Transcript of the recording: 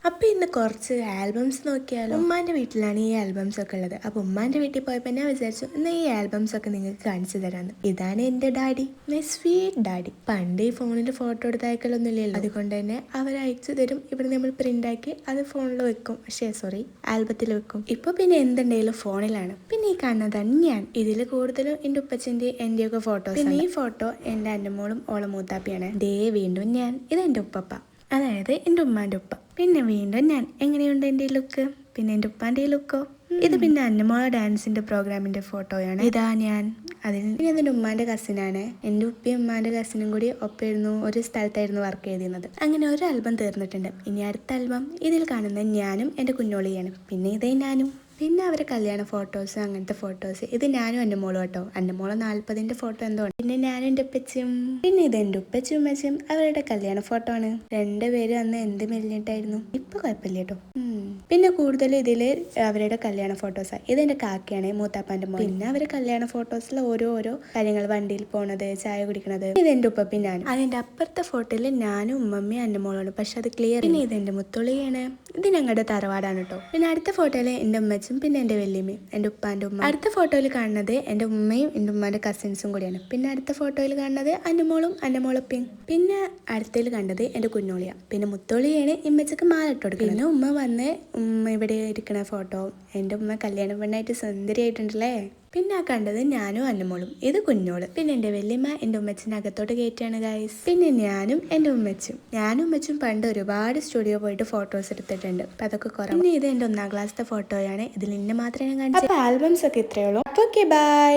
അപ്പൊ ഇന്ന് കുറച്ച് ആൽബംസ് നോക്കിയാലോ. ഉമ്മാന്റെ വീട്ടിലാണ് ഈ ആൽബംസ് ഒക്കെ ഉള്ളത്. അപ്പൊ ഉമ്മാന്റെ വീട്ടിൽ പോയപ്പോ ഞാൻ വിചാരിച്ചു ഇന്ന് ഈ ആൽബംസ് ഒക്കെ നിങ്ങൾക്ക് കാണിച്ചു തരാന്ന്. ഇതാണ് എന്റെ ഡാഡി, മൈ സ്വീറ്റ് ഡാഡി. പണ്ട് ഈ ഫോണിൽ ഫോട്ടോ എടുത്ത് അയക്കലൊന്നും ഇല്ലല്ലോ, അതുകൊണ്ട് തന്നെ അവർ അയച്ചു തരും. ഇവിടെ നമ്മൾ പ്രിന്റ് ആക്കി അത് ഫോണിൽ വെക്കും, ആൽബത്തിൽ വെക്കും. ഇപ്പൊ പിന്നെ എന്തുണ്ടെങ്കിലും ഫോണിലാണ്. പിന്നെ ഈ കാണുന്നതാണ് ഞാൻ. ഇതിൽ കൂടുതലും എന്റെ ഉപ്പച്ചന്റെ എന്റെ ഒക്കെ ഫോട്ടോസ്. പിന്നെ ഈ ഫോട്ടോ എന്റെ അന്നമോളും ഓളെ മൂത്താപ്പിയാണ്. ദേ വീണ്ടും ഞാൻ. ഇത് എന്റെ ഉപ്പപ്പ, അതായത് എൻ്റെ ഉമ്മാൻ്റെ ഉപ്പ. പിന്നെ വീണ്ടും ഞാൻ. എങ്ങനെയുണ്ട് എൻ്റെ ലുക്ക്? പിന്നെ എൻ്റെ ഉപ്പാൻ്റെ ലുക്കോ? ഇത് പിന്നെ അന്നമോള ഡാൻസിന്റെ പ്രോഗ്രാമിന്റെ ഫോട്ടോയാണ്. ഇതാ ഞാൻ. പിന്നെ അതിൻ്റെ ഉമ്മാന്റെ കസിനാണ്. എൻ്റെ ഉപ്പയും ഉമ്മാന്റെ കസിനും കൂടി ഒപ്പമായിരുന്നു, ഒരു സ്ഥലത്തായിരുന്നു വർക്ക് ചെയ്തിരുന്നത്. അങ്ങനെ ഒരു ആൽബം തീർന്നിട്ടുണ്ട്. ഇനി അടുത്ത ആൽബം ഇതിൽ കാണുന്ന ഞാനും എൻ്റെ കുഞ്ഞോളിയാണ്. പിന്നെ ഇതേ ഞാനും. പിന്നെ അവരെ കല്യാണ ഫോട്ടോസ്, അങ്ങനത്തെ ഫോട്ടോസ്. ഇത് ഞാനും എൻ്റെ മോളും കേട്ടോ. എൻ്റെ മോളെ 40ന്റെ ഫോട്ടോ എന്തോ. പിന്നെ ഞാനും എൻ്റെ ഉപ്പച്ചും. പിന്നെ ഇത് എൻ്റെ ഉപ്പച്ചും ഉമ്മച്ചും അവരുടെ കല്യാണ ഫോട്ടോ ആണ്. രണ്ടുപേരും അന്ന് എന്ത് മെലിഞ്ഞിട്ടായിരുന്നു. ഇപ്പൊ കുഴപ്പമില്ല കേട്ടോ. പിന്നെ കൂടുതലും ഇതില് അവരുടെ കല്യാണ ഫോട്ടോസാണ്. ഇതെന്റെ കാക്കയാണ്, മൂത്താപ്പാന്റെ മോൻ. പിന്നെ അവരുടെ കല്യാണ ഫോട്ടോസിൽ ഓരോ കാര്യങ്ങൾ, വണ്ടിയിൽ പോണത്, ചായ കുടിക്കണത്. ഇതെന്റെ ഉപ്പപ്പി ഞാനും. അതിന്റെ അപ്പുറത്തെ ഫോട്ടോയില് ഞാനും ഉമ്മമ്മയും അന്നമോളാണ്, പക്ഷെ അത് ക്ലിയർ. പിന്നെ ഇതെന്റെ മുത്തുള്ളിയാണ്. ഇത് ഞങ്ങളുടെ തറവാടാണ് കേട്ടോ. പിന്നെ അടുത്ത ഫോട്ടോയില് എൻ്റെ ഉമ്മച്ചും പിന്നെ എൻ്റെ വല്യമ്മയും, എൻ്റെ ഉപ്പാന്റെ ഉമ്മ. അടുത്ത ഫോട്ടോയിൽ കാണുന്നത് എൻ്റെ ഉമ്മയും എൻ്റെ ഉമ്മാന്റെ കസിൻസും കൂടിയാണ്. പിന്നെ അടുത്ത ഫോട്ടോയിൽ കാണുന്നത് അന്നമോളും അന്നമോളപ്പയും. പിന്നെ അടുത്തതിൽ കണ്ടത് എൻ്റെ കുഞ്ഞോളിയ. പിന്നെ മുത്തോളിയാണ് ഇമ്മച്ചക്ക് മാല ഇട്ട് കൊടുക്കുന്നത്. പിന്നെ ഉമ്മ വന്ന് ഉമ്മ ഇവിടെ ഇരിക്കണ ഫോട്ടോ. എൻ്റെ ഉമ്മ കല്യാണ പെണ്ണായിട്ട് സുന്ദരിയായിട്ടുണ്ടല്ലേ. പിന്നെ ആ കണ്ടത് ഞാനും അന്നമോളും. ഇത് കുഞ്ഞോള്. പിന്നെ എൻ്റെ വല്യമ്മ എൻ്റെ ഉമ്മച്ചിൻ്റെ അകത്തോട്ട് കയറ്റിയാണ് ഗൈസ്. പിന്നെ ഞാനും എൻ്റെ ഉമ്മച്ചും പണ്ട് ഒരുപാട് സ്റ്റുഡിയോ പോയിട്ട് ഫോട്ടോസ് എടുത്തിട്ടുണ്ട്. അപ്പൊ അതൊക്കെ കുറവ്. പിന്നെ ഇത് എൻ്റെ 1ാം ക്ലാസ്സിലെ ഫോട്ടോയാണ്. ഇതിൽ ഇന്നെ മാത്രമേ ഞാൻ കാണിച്ചു. അപ്പൊ ആൽബംസ് ഒക്കെ ഇത്രയേ ഉള്ളൂ. അപ്പൊ ഓക്കെ, ബൈ.